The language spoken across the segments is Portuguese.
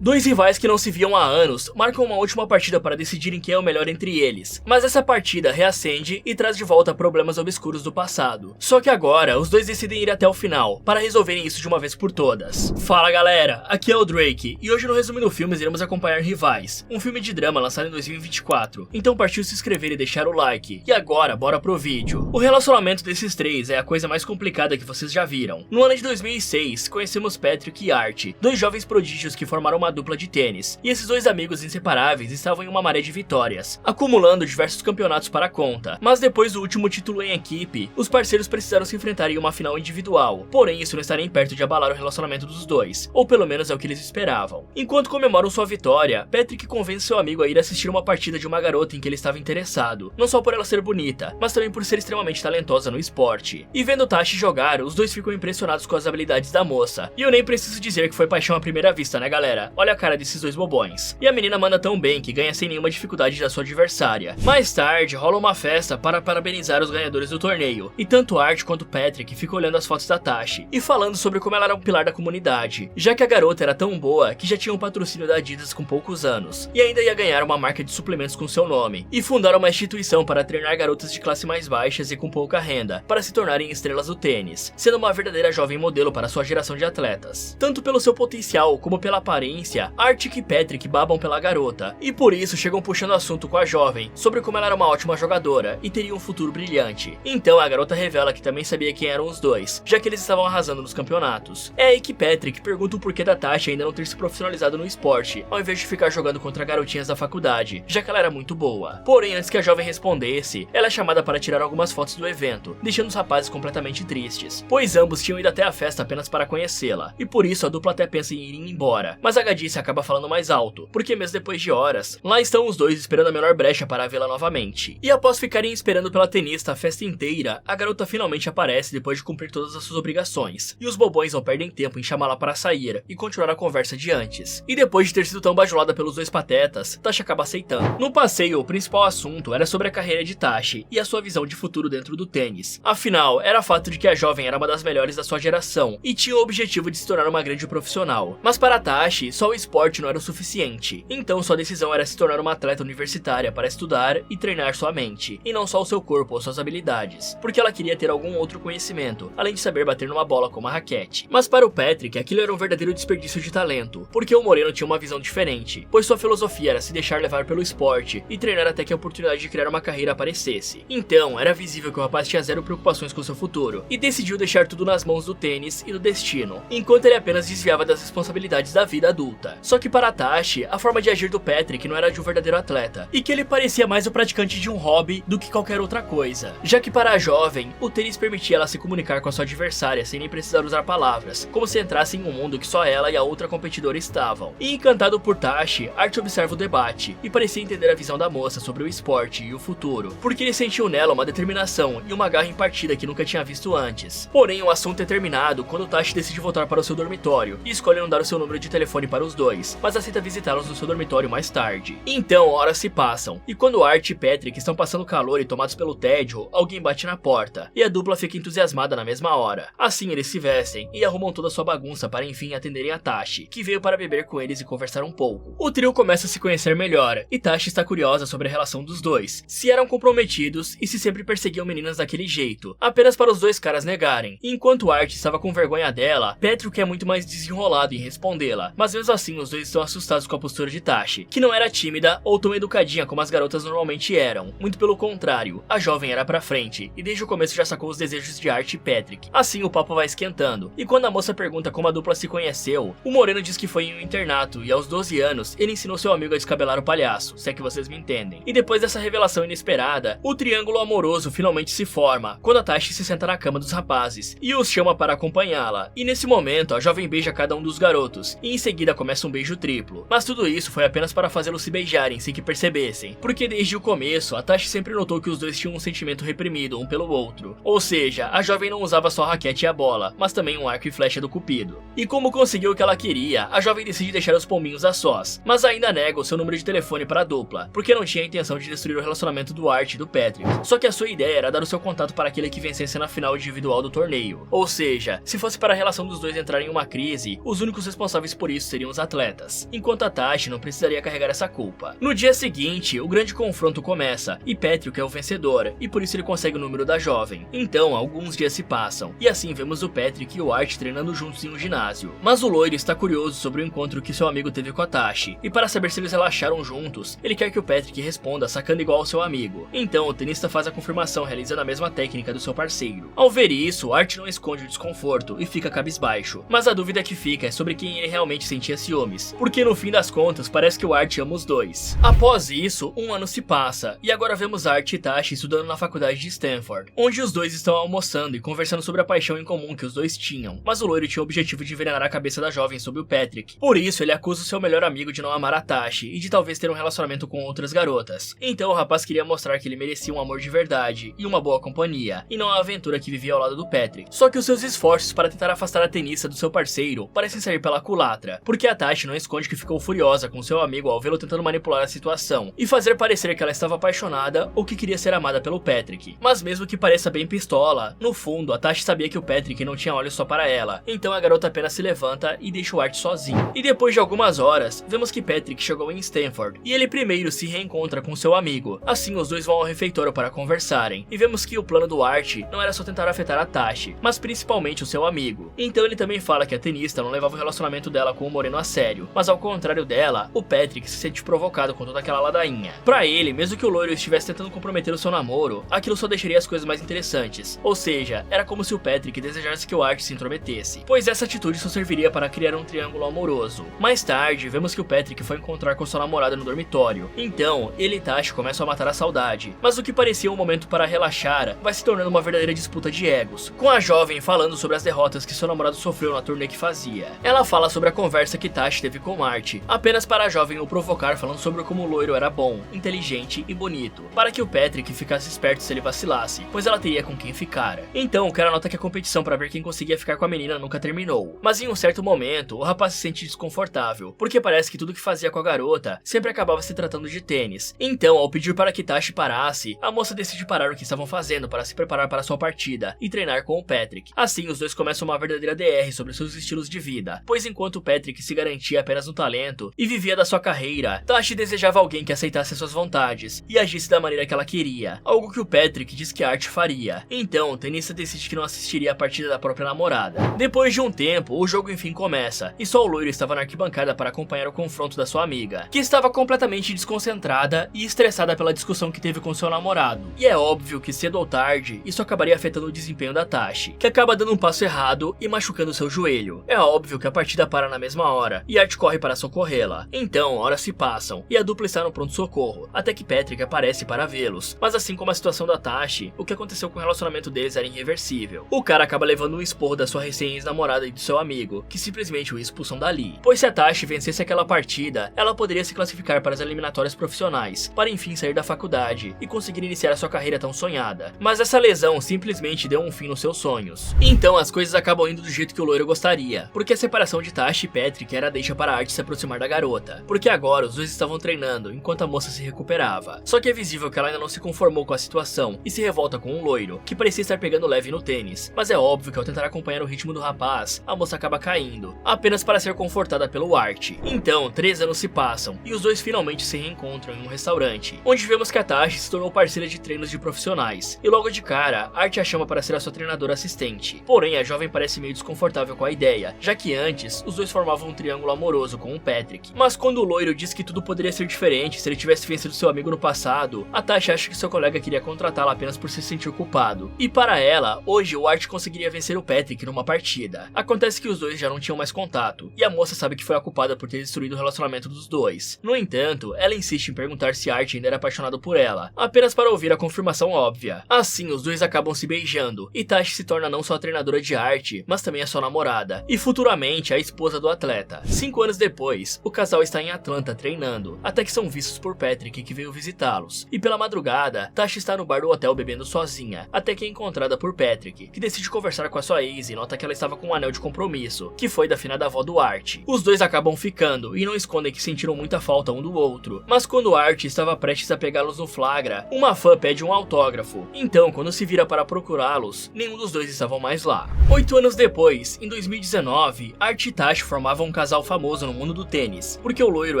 Dois rivais que não se viam há anos marcam uma última partida para decidirem quem é o melhor entre eles, mas essa partida reacende e traz de volta problemas obscuros do passado. Só que agora, os dois decidem ir até o final, para resolverem isso de uma vez por todas. Fala galera, aqui é o Drake, e hoje no Resumindo Filmes iremos acompanhar Rivais, um filme de drama lançado em 2024, então partiu se inscrever e deixar o like. E agora, bora pro vídeo. O relacionamento desses três é a coisa mais complicada que vocês já viram. No ano de 2006, conhecemos Patrick e Art, dois jovens prodígios que formaram uma dupla de tênis, e esses dois amigos inseparáveis estavam em uma maré de vitórias, acumulando diversos campeonatos para a conta. Mas depois do último título em equipe, os parceiros precisaram se enfrentar em uma final individual, porém isso não está nem perto de abalar o relacionamento dos dois, ou pelo menos é o que eles esperavam. Enquanto comemoram sua vitória, Patrick convence seu amigo a ir assistir uma partida de uma garota em que ele estava interessado, não só por ela ser bonita, mas também por ser extremamente talentosa no esporte. E vendo Tashi jogar, os dois ficam impressionados com as habilidades da moça, e eu nem preciso dizer que foi paixão à primeira vista, né galera? Olha a cara desses dois bobões. E a menina manda tão bem que ganha sem nenhuma dificuldade da sua adversária. Mais tarde, rola uma festa para parabenizar os ganhadores do torneio, e tanto Art quanto Patrick ficam olhando as fotos da Tashi, e falando sobre como ela era um pilar da comunidade, já que a garota era tão boa que já tinha um patrocínio da Adidas com poucos anos, e ainda ia ganhar uma marca de suplementos com seu nome, e fundar uma instituição para treinar garotas de classe mais baixas e com pouca renda, para se tornarem estrelas do tênis, sendo uma verdadeira jovem modelo para sua geração de atletas. Tanto pelo seu potencial como pela aparência, Art e Patrick babam pela garota, e por isso chegam puxando assunto com a jovem, sobre como ela era uma ótima jogadora e teria um futuro brilhante. Então a garota revela que também sabia quem eram os dois, já que eles estavam arrasando nos campeonatos. É aí que Patrick pergunta o porquê da Tashi ainda não ter se profissionalizado no esporte, ao invés de ficar jogando contra garotinhas da faculdade, já que ela era muito boa. Porém, antes que a jovem respondesse, ela é chamada para tirar algumas fotos do evento, deixando os rapazes completamente tristes, pois ambos tinham ido até a festa apenas para conhecê-la, e por isso a dupla até pensa em ir embora, mas a gadice acaba falando mais alto, porque mesmo depois de horas, lá estão os dois esperando a menor brecha para vê-la novamente. E após ficarem esperando pela tenista a festa inteira, a garota finalmente aparece depois de cumprir todas as suas obrigações, e os bobões não perdem tempo em chamá-la para sair e continuar a conversa de antes. E depois de ter sido tão bajulada pelos dois patetas, Tashi acaba aceitando. No passeio, o principal assunto era sobre a carreira de Tashi e a sua visão de futuro dentro do tênis. Afinal, era fato de que a jovem era uma das melhores da sua geração e tinha o objetivo de se tornar uma grande profissional. Mas para Tashi, só o esporte não era o suficiente, então sua decisão era se tornar uma atleta universitária para estudar e treinar sua mente, e não só o seu corpo ou suas habilidades, porque ela queria ter algum outro conhecimento, além de saber bater numa bola com uma raquete. Mas para o Patrick, aquilo era um verdadeiro desperdício de talento, porque o moreno tinha uma visão diferente, pois sua filosofia era se deixar levar pelo esporte e treinar até que a oportunidade de criar uma carreira aparecesse. Então, era visível que o rapaz tinha zero preocupações com seu futuro, e decidiu deixar tudo nas mãos do tênis e do destino, enquanto ele apenas desviava das responsabilidades da vida adulta. Só que para Tashi, a forma de agir do Patrick não era de um verdadeiro atleta, e que ele parecia mais o praticante de um hobby do que qualquer outra coisa, já que para a jovem, o tênis permitia ela se comunicar com a sua adversária sem nem precisar usar palavras, como se entrasse em um mundo que só ela e a outra competidora estavam. E encantado por Tashi, Art observa o debate, e parecia entender a visão da moça sobre o esporte e o futuro, porque ele sentiu nela uma determinação e uma garra em partida que nunca tinha visto antes. Porém, o assunto é terminado quando Tashi decide voltar para o seu dormitório, e escolhe não dar o seu número de telefone para os dois, mas aceita visitá-los no seu dormitório mais tarde. Então, horas se passam, e quando Art e Patrick estão passando calor e tomados pelo tédio, alguém bate na porta, e a dupla fica entusiasmada na mesma hora. Assim, eles se vestem e arrumam toda a sua bagunça para enfim atenderem a Tashi, que veio para beber com eles e conversar um pouco. O trio começa a se conhecer melhor, e Tashi está curiosa sobre a relação dos dois, se eram comprometidos e se sempre perseguiam meninas daquele jeito, apenas para os dois caras negarem. E enquanto Art estava com vergonha dela, Patrick é muito mais desenrolado em respondê-la, mas mesmo assim os dois estão assustados com a postura de Tashi, que não era tímida ou tão educadinha como as garotas normalmente eram, muito pelo contrário, a jovem era pra frente, e desde o começo já sacou os desejos de Art e Patrick. Assim o papo vai esquentando, e quando a moça pergunta como a dupla se conheceu, o moreno diz que foi em um internato, e aos 12 anos, ele ensinou seu amigo a descabelar o palhaço, se é que vocês me entendem. E depois dessa revelação inesperada, o triângulo amoroso finalmente se forma, quando a Tashi se senta na cama dos rapazes, e os chama para acompanhá-la. E nesse momento, a jovem beija cada um dos garotos, e em seguida começa um beijo triplo. Mas tudo isso foi apenas para fazê-los se beijarem sem que percebessem, porque desde o começo, a Tashi sempre notou que os dois tinham um sentimento reprimido um pelo outro. Ou seja, a jovem não usava só a raquete e a bola, mas também um arco e flecha do Cupido. E como conseguiu o que ela queria, a jovem decide deixar os pombinhos a sós, mas ainda nega o seu número de telefone para a dupla, porque não tinha a intenção de destruir o relacionamento do Art e do Patrick. Só que a sua ideia era dar o seu contato para aquele que vencesse na final individual do torneio. Ou seja, se fosse para a relação dos dois entrar em uma crise, os únicos responsáveis por isso seriam seriam os atletas, enquanto a Tashi não precisaria carregar essa culpa. No dia seguinte, o grande confronto começa, e Patrick é o vencedor, e por isso ele consegue o número da jovem. Então, alguns dias se passam, e assim vemos o Patrick e o Art treinando juntos em um ginásio. Mas o loiro está curioso sobre o encontro que seu amigo teve com a Tashi, e para saber se eles relaxaram juntos, ele quer que o Patrick responda sacando igual ao seu amigo. Então, o tenista faz a confirmação realizando a mesma técnica do seu parceiro. Ao ver isso, Art não esconde o desconforto e fica cabisbaixo, mas a dúvida que fica é sobre quem ele realmente sentia ciúmes, porque no fim das contas parece que o Art ama os dois. Após isso, um ano se passa, e agora vemos Art e Tashi estudando na faculdade de Stanford, onde os dois estão almoçando e conversando sobre a paixão em comum que os dois tinham, mas o loiro tinha o objetivo de envenenar a cabeça da jovem sobre o Patrick. Por isso, ele acusa o seu melhor amigo de não amar a Tashi e de talvez ter um relacionamento com outras garotas. Então o rapaz queria mostrar que ele merecia um amor de verdade e uma boa companhia, e não a aventura que vivia ao lado do Patrick. Só que os seus esforços para tentar afastar a tenista do seu parceiro parecem sair pela culatra, porque a Tashi não esconde que ficou furiosa com seu amigo ao vê-lo tentando manipular a situação e fazer parecer que ela estava apaixonada ou que queria ser amada pelo Patrick. Mas mesmo que pareça bem pistola, no fundo a Tashi sabia que o Patrick não tinha olhos só para ela, então a garota apenas se levanta e deixa o Art sozinho. E depois de algumas horas, vemos que Patrick chegou em Stanford e ele primeiro se reencontra com seu amigo. Assim os dois vão ao refeitório para conversarem e vemos que o plano do Art não era só tentar afetar a Tashi, mas principalmente o seu amigo. Então ele também fala que a tenista não levava o relacionamento dela com o Moreno a sério, mas ao contrário dela, o Patrick se sente provocado com toda aquela ladainha. Pra ele, mesmo que o loiro estivesse tentando comprometer o seu namoro, aquilo só deixaria as coisas mais interessantes. Ou seja, era como se o Patrick desejasse que o Art se intrometesse, pois essa atitude só serviria para criar um triângulo amoroso. Mais tarde, vemos que o Patrick foi encontrar com sua namorada no dormitório. Então, ele e Tashi começam a matar a saudade, mas o que parecia um momento para relaxar vai se tornando uma verdadeira disputa de egos, com a jovem falando sobre as derrotas que seu namorado sofreu na turnê que fazia. Ela fala sobre a conversa que Tashi teve com Art, apenas para a jovem o provocar falando sobre como o loiro era bom, inteligente e bonito, para que o Patrick ficasse esperto se ele vacilasse, pois ela teria com quem ficar. Então o cara nota que a competição para ver quem conseguia ficar com a menina nunca terminou, mas em um certo momento o rapaz se sente desconfortável, porque parece que tudo que fazia com a garota sempre acabava se tratando de tênis. Então, ao pedir para que Tashi parasse, a moça decide parar o que estavam fazendo para se preparar para sua partida e treinar com o Patrick. Assim, os dois começam uma verdadeira DR sobre seus estilos de vida, pois enquanto o Patrick se garantia apenas no talento e vivia da sua carreira, Tashi desejava alguém que aceitasse suas vontades e agisse da maneira que ela queria, algo que o Patrick diz que Art faria. Então, o tenista decide que não assistiria a partida da própria namorada. Depois de um tempo, o jogo enfim começa, e só o loiro estava na arquibancada para acompanhar o confronto da sua amiga, que estava completamente desconcentrada e estressada pela discussão que teve com seu namorado. E é óbvio que cedo ou tarde, isso acabaria afetando o desempenho da Tashi, que acaba dando um passo errado e machucando seu joelho. É óbvio que a partida para na mesma hora, e Art corre para socorrê-la. Então, horas se passam, e a dupla está no pronto-socorro, até que Patrick aparece para vê-los. Mas assim como a situação da Tashi, o que aconteceu com o relacionamento deles era irreversível. O cara acaba levando um esporro da sua recém-ex-namorada e do seu amigo, que simplesmente o expulsam dali. Pois se a Tashi vencesse aquela partida, ela poderia se classificar para as eliminatórias profissionais, para enfim sair da faculdade e conseguir iniciar a sua carreira tão sonhada. Mas essa lesão simplesmente deu um fim nos seus sonhos. Então as coisas acabam indo do jeito que o loiro gostaria, porque a separação de Tashi e Patrick era a deixa para Art se aproximar da garota, porque agora os dois estavam treinando enquanto a moça se recuperava. Só que é visível que ela ainda não se conformou com a situação e se revolta com o loiro, que parecia estar pegando leve no tênis. Mas é óbvio que ao tentar acompanhar o ritmo do rapaz, a moça acaba caindo, apenas para ser confortada pelo Art. Então, 3 anos se passam e os dois finalmente se reencontram em um restaurante, onde vemos que a Tashi se tornou parceira de treinos de profissionais, e logo de cara, Art a chama para ser a sua treinadora assistente. Porém, a jovem parece meio desconfortável com a ideia, já que antes, os dois formavam um triângulo amoroso com o Patrick. Mas quando o loiro diz que tudo poderia ser diferente se ele tivesse vencido seu amigo no passado, a Tashi acha que seu colega queria contratá-la apenas por se sentir culpado. E para ela, hoje o Art conseguiria vencer o Patrick numa partida. Acontece que os dois já não tinham mais contato, e a moça sabe que foi a culpada por ter destruído o relacionamento dos dois. No entanto, ela insiste em perguntar se Art ainda era apaixonado por ela, apenas para ouvir a confirmação óbvia. Assim, os dois acabam se beijando, e Tashi se torna não só a treinadora de Art, mas também a sua namorada, e futuramente a esposa do atleta. 5 anos depois, o casal está em Atlanta treinando, até que são vistos por Patrick, que veio visitá-los. E pela madrugada, Tashi está no bar do hotel bebendo sozinha, até que é encontrada por Patrick, que decide conversar com a sua ex e nota que ela estava com um anel de compromisso, que foi da finada avó do Art. Os dois acabam ficando e não escondem que sentiram muita falta um do outro, mas quando Art estava prestes a pegá-los no flagra, uma fã pede um autógrafo. Então, quando se vira para procurá-los, nenhum dos dois estavam mais lá. 8 anos depois, em 2019, Art e Tashi formavam um casal famoso no mundo do tênis, porque o loiro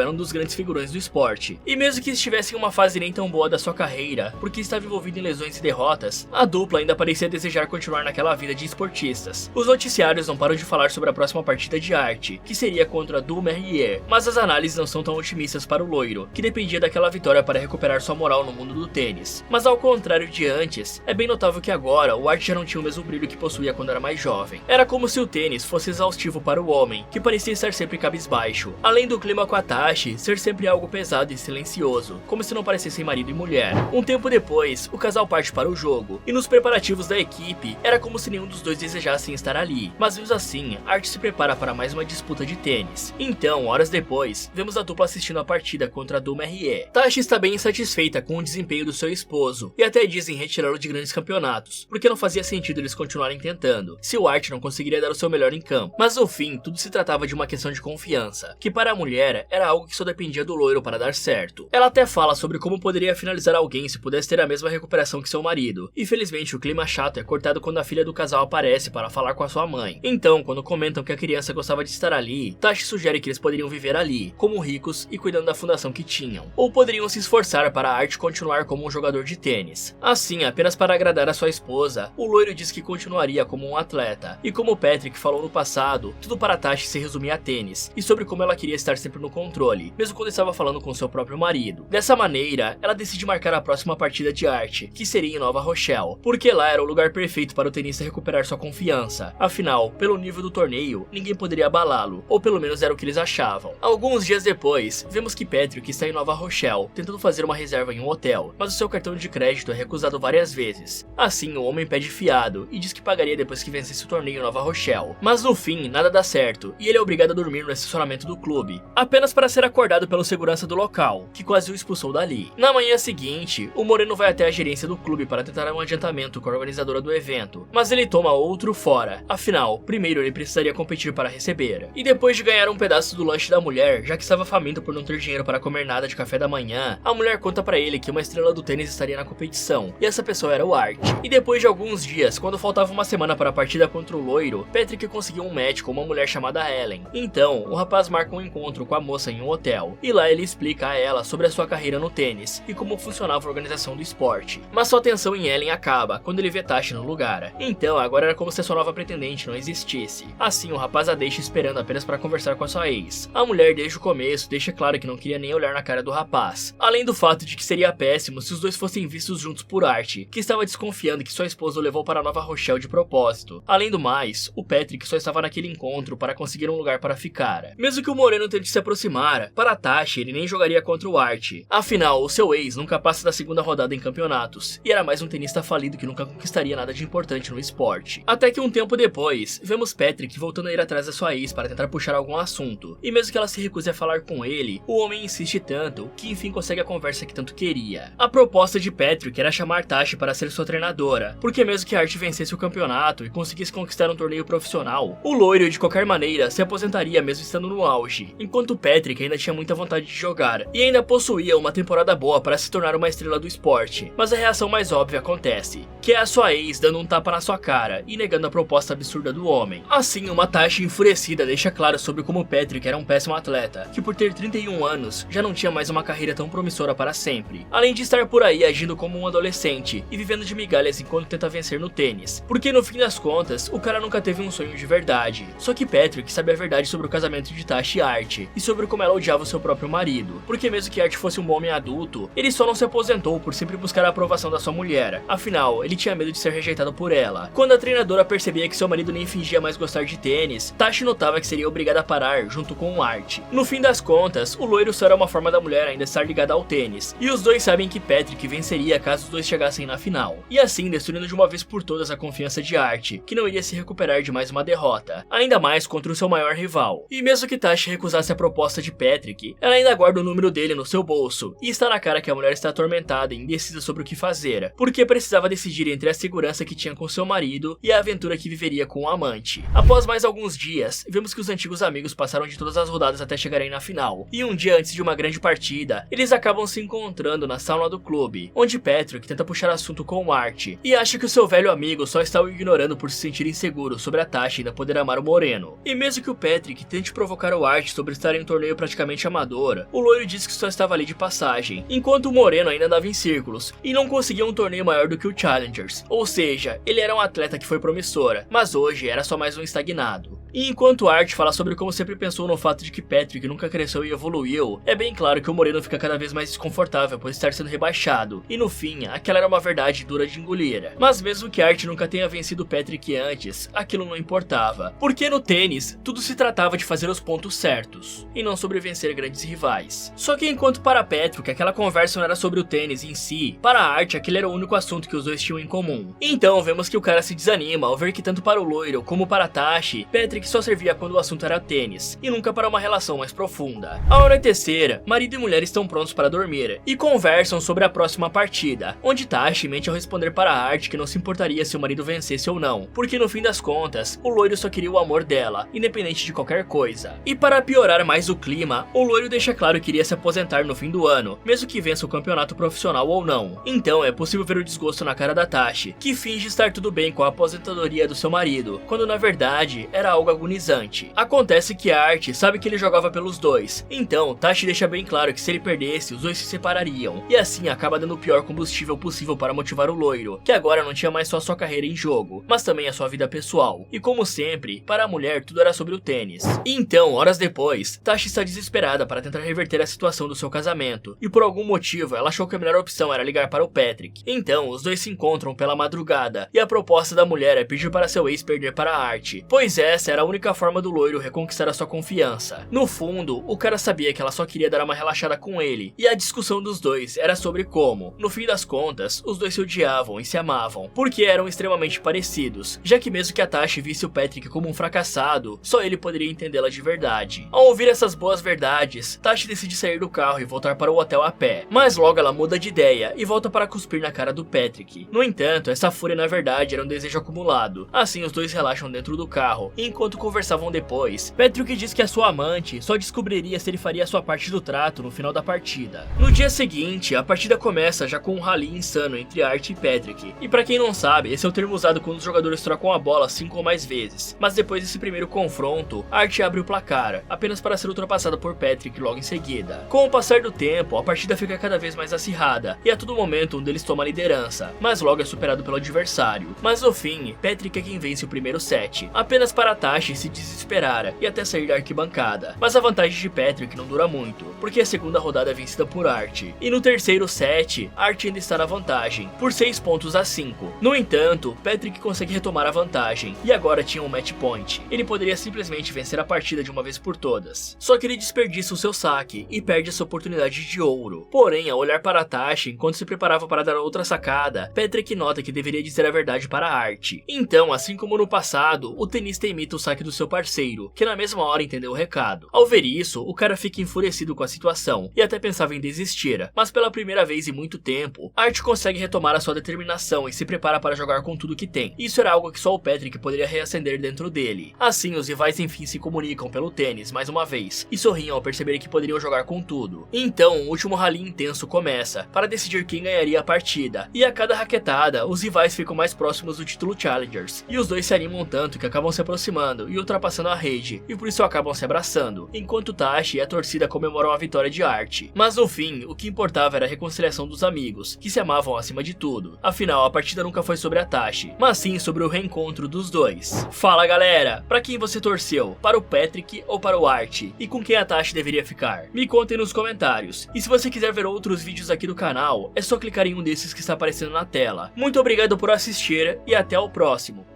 era um dos grandes figurões do esporte. E mesmo que estivesse em uma fase nem tão boa da sua carreira, porque estava envolvido em lesões e derrotas, a dupla ainda parecia desejar continuar naquela vida de esportistas. Os noticiários não param de falar sobre a próxima partida de arte, que seria contra Du Merrier, mas as análises não são tão otimistas para o loiro, que dependia daquela vitória para recuperar sua moral no mundo do tênis. Mas ao contrário de antes, é bem notável que agora o Art já não tinha o mesmo brilho que possuía quando era mais jovem. Era como se o tênis fosse exaustivo para o homem, que parecia estar sempre cabisbaixo. Além do clima com a Tashi ser sempre algo pesado e silencioso, como se não parecessem marido e mulher. Um tempo depois, o casal parte para o jogo, e nos preparativos da equipe, era como se nenhum dos dois desejassem estar ali. Mas mesmo assim, Art se prepara para mais uma disputa de tênis. Então, horas depois, vemos a dupla assistindo a partida contra a Du Merrier. Tashi está bem insatisfeita com o desempenho do seu esposo, e até dizem retirá-lo de grandes campeonatos, porque não fazia sentido eles continuarem tentando, se o Art não conseguiria dar o seu melhor em campo. Mas no fim, tudo se tratava de uma questão de confiança, que para a mulher era algo que só dependia do loiro para dar certo. Ela até fala sobre como poderia finalizar alguém se pudesse ter a mesma recuperação que seu marido. Infelizmente, o clima chato é cortado quando a filha do casal aparece para falar com a sua mãe. Então, quando comentam que a criança gostava de estar ali, Tashi sugere que eles poderiam viver ali, como ricos e cuidando da fundação que tinham. Ou poderiam se esforçar para a Art continuar como um jogador de tênis. Assim, apenas para agradar a sua esposa, o loiro diz que continuaria como um atleta. E como Patrick falou no passado, tudo para Tashi se resumia a tênis, e sobre como ela queria estar sempre no controle, mesmo quando estava falando com seu próprio marido. Dessa maneira, ela decide marcar a próxima partida de Art, que seria em Nova Rochelle, porque lá era o lugar perfeito para o tenista recuperar sua confiança. Afinal, pelo nível do torneio, ninguém poderia abalá-lo, ou pelo menos era o que eles achavam. Alguns dias depois, vemos que Patrick está em Nova Rochelle, tentando fazer uma reserva em um hotel, mas o seu cartão de crédito é recusado várias vezes. Assim, o homem pede fiado e diz que pagaria depois que vencesse o torneio em Nova Rochelle. Mas no fim, nada dá certo, e ele é obrigado a dormir no estacionamento do clube, apenas para ser acordado pelo segurança do local, que quase o expulsou dali. Na manhã seguinte, o Moreno vai até a gerência do clube para tentar um adiantamento com a organizadora do evento, mas ele toma outro fora. Afinal, primeiro ele precisaria competir para receber. E depois de ganhar um pedaço do lanche da mulher, já que estava faminto por não ter dinheiro para comer nada de café da manhã, a mulher conta para ele que uma estrela do tênis estaria na competição, e essa pessoa era o Art. E depois de alguns dias, quando faltava uma semana para a partida contra o loiro, Patrick conseguiu um match com uma mulher chamada Ellen. Então, o rapaz marca um encontro com a moça em um hotel, e lá ele explica a ela sobre a sua carreira no tênis e como funcionava a organização do esporte. Mas sua atenção em Ellen acaba quando ele vê Tashi no lugar. Então, agora era como se a sua nova pretendente não existisse. Assim, o rapaz a deixa esperando apenas para conversar com a sua ex. A mulher, desde o começo, deixa claro que não queria nem olhar na cara do rapaz. Além do fato de que seria péssimo se os dois fossem vistos juntos por Art, que estava desconfiando que sua esposa o levou para Nova Rochelle de propósito. Além do mais, o Patrick só estava naquele encontro para conseguir um lugar para ficar. Mesmo que o Moreno tente se aproximar, para Tashi ele nem jogaria contra o Art. Afinal, o seu ex nunca passa da segunda rodada em campeonatos, e era mais um tenista falido que nunca conquistaria nada de importante no esporte. Até que um tempo depois, vemos Patrick voltando a ir atrás da sua ex para tentar puxar algum assunto, e mesmo que ela se recuse a falar com ele, o homem insiste tanto que enfim consegue a conversa que tanto queria. A proposta de Patrick era chamar Tashi para ser sua treinadora, porque mesmo que Art vencesse o campeonato e conseguisse conquistar um torneio profissional, o loiro de qualquer maneira se aposentaria mesmo estando no auge, enquanto Patrick ainda tinha muita vontade de jogar, e ainda possuía uma temporada boa para se tornar uma estrela do esporte. Mas a reação mais óbvia acontece, que é a sua ex dando um tapa na sua cara e negando a proposta absurda do homem. Assim, uma Tashi enfurecida deixa claro sobre como Patrick era um péssimo atleta, que por ter 31 anos, já não tinha mais uma carreira tão promissora para sempre, além de estar por aí agindo como um adolescente e vivendo de migalhas enquanto tenta vencer no tênis, porque no fim das contas, o cara nunca teve um sonho de verdade. Só que Patrick sabe a verdade sobre o casamento de Tashi e Art, e sobre como ela odiava o seu próprio marido, porque mesmo que Art fosse um homem adulto, ele só não se aposentou por sempre buscar a aprovação da sua mulher, afinal, ele tinha medo de ser rejeitado por ela. Quando a treinadora percebia que seu marido nem fingia mais gostar de tênis, Tashi notava que seria obrigada a parar junto com o Art. No fim das contas, o loiro só era uma forma da mulher ainda estar ligada ao tênis, e os dois sabem que Patrick venceria caso os dois chegassem na final, e assim destruindo de uma vez por todas a confiança de Art, que não iria se recuperar de mais uma derrota, ainda mais contra o seu maior rival. E mesmo que Tashi recusasse a proposta de Patrick, ela ainda guarda o número dele no seu bolso, e está na cara que a mulher está atormentada e indecisa sobre o que fazer, porque precisava decidir entre a segurança que tinha com seu marido e a aventura que viveria com o amante. Após mais alguns dias, vemos que os antigos amigos passaram de todas as rodadas até chegarem na final, e um dia antes de uma grande partida, eles acabam se encontrando na sauna do clube, onde Patrick tenta puxar assunto com o Art, e acha que o seu velho amigo só está o ignorando por se sentir inseguro sobre a Tashi ainda poder amar o Moreno. E mesmo que o Patrick Patrick tente provocar o Art sobre estar em um torneio praticamente amador, o loiro diz que só estava ali de passagem, enquanto o moreno ainda andava em círculos e não conseguia um torneio maior do que o Challengers, ou seja, ele era um atleta que foi promissora, mas hoje era só mais um estagnado. E enquanto Art fala sobre como sempre pensou no fato de que Patrick nunca cresceu e evoluiu, é bem claro que o moreno fica cada vez mais desconfortável por estar sendo rebaixado, e no fim, aquela era uma verdade dura de engolir. Mas mesmo que Art nunca tenha vencido Patrick antes, aquilo não importava, porque no tênis, tudo se tratava de fazer os pontos certos, e não sobre vencer grandes rivais. Só que enquanto para Patrick aquela conversa não era sobre o tênis em si, para Art aquele era o único assunto que os dois tinham em comum. Então vemos que o cara se desanima ao ver que tanto para o loiro como para Tashi, Patrick só servia quando o assunto era tênis, e nunca para uma relação mais profunda. Ao anoitecer, marido e mulher estão prontos para dormir, e conversam sobre a próxima partida, onde Tashi mente ao responder para Art que não se importaria se o marido vencesse ou não, porque no fim das contas, o loiro só queria o amor dela, independente de qualquer coisa. E para piorar mais o clima, o loiro deixa claro que iria se aposentar no fim do ano, mesmo que vença o campeonato profissional ou não. Então é possível ver o desgosto na cara da Tashi, que finge estar tudo bem com a aposentadoria do seu marido, quando na verdade era algo agonizante. Acontece que Art sabe que ele jogava pelos dois, então Tashi deixa bem claro que se ele perdesse, os dois se separariam, e assim acaba dando o pior combustível possível para motivar o loiro, que agora não tinha mais só sua carreira em jogo, mas também a sua vida pessoal. E como sempre, para a mulher tudo era sobre o tênis. E então, horas depois, Tashi está desesperada para tentar reverter a situação do seu casamento, e por algum motivo ela achou que a melhor opção era ligar para o Patrick. Então, os dois se encontram pela madrugada, e a proposta da mulher é pedir para seu ex perder para Art, pois essa era a única forma do loiro reconquistar a sua confiança. No fundo, o cara sabia que ela só queria dar uma relaxada com ele, e a discussão dos dois era sobre como, no fim das contas, os dois se odiavam e se amavam, porque eram extremamente parecidos, já que mesmo que a Tashi visse o Patrick como um fracassado, só ele poderia entendê-la de verdade. Ao ouvir essas boas verdades, Tashi decide sair do carro e voltar para o hotel a pé, mas logo ela muda de ideia e volta para cuspir na cara do Patrick. No entanto, essa fúria na verdade era um desejo acumulado, assim os dois relaxam dentro do carro, e enquanto conversavam depois, Patrick diz que a sua amante só descobriria se ele faria sua parte do trato no final da partida. No dia seguinte, a partida começa já com um rally insano entre Art e Patrick, e pra quem não sabe, esse é o termo usado quando os jogadores trocam a bola 5 ou mais vezes, mas depois desse primeiro confronto, Art abre o placar, apenas para ser ultrapassada por Patrick logo em seguida. Com o passar do tempo, a partida fica cada vez mais acirrada, e a todo momento um deles toma a liderança, mas logo é superado pelo adversário. Mas no fim, Patrick é quem vence o primeiro set, apenas para Tashi se desesperar e até sair da arquibancada. Mas a vantagem de Patrick não dura muito, porque a segunda rodada é vencida por Art, e no terceiro set, Art ainda está na vantagem, por 6 pontos a 5. No entanto, Patrick consegue retomar a vantagem, e agora tinha um match point. Ele poderia simplesmente vencer a partida de uma vez por todas. Só que ele desperdiça o seu saque, e perde essa oportunidade de ouro. Porém, ao olhar para Tashi, enquanto se preparava para dar outra sacada, Patrick nota que deveria dizer a verdade para Art. Então, assim como no passado, o tenista imita o saque do seu parceiro, que na mesma hora entendeu o recado. Ao ver isso, o cara fica enfurecido com a situação, e até pensava em desistir, mas pela primeira vez em muito tempo, Art consegue retomar a sua determinação e se prepara para jogar com tudo que tem. Isso era algo que só o Patrick poderia reacender dentro dele. Assim, os rivais enfim se comunicam pelo tênis mais uma vez, e sorriam ao perceber que poderiam jogar com tudo. Então, o último rally intenso começa, para decidir quem ganharia a partida, e a cada raquetada, os rivais ficam mais próximos do título Challengers, e os dois se animam tanto que acabam se aproximando e ultrapassando a rede, e por isso acabam se abraçando, enquanto Tashi e a torcida comemoram a vitória de Art. Mas no fim, o que importava era a reconciliação dos amigos, que se amavam acima de tudo. Afinal, a partida nunca foi sobre a Tashi, mas sim sobre o reencontro dos dois. Fala galera, pra quem você torceu? Para o Patrick ou para o Art? E com quem a Tashi deveria ficar? Me contem nos comentários. E se você quiser ver outros vídeos aqui do canal, é só clicar em um desses que está aparecendo na tela. Muito obrigado por assistir e até o próximo.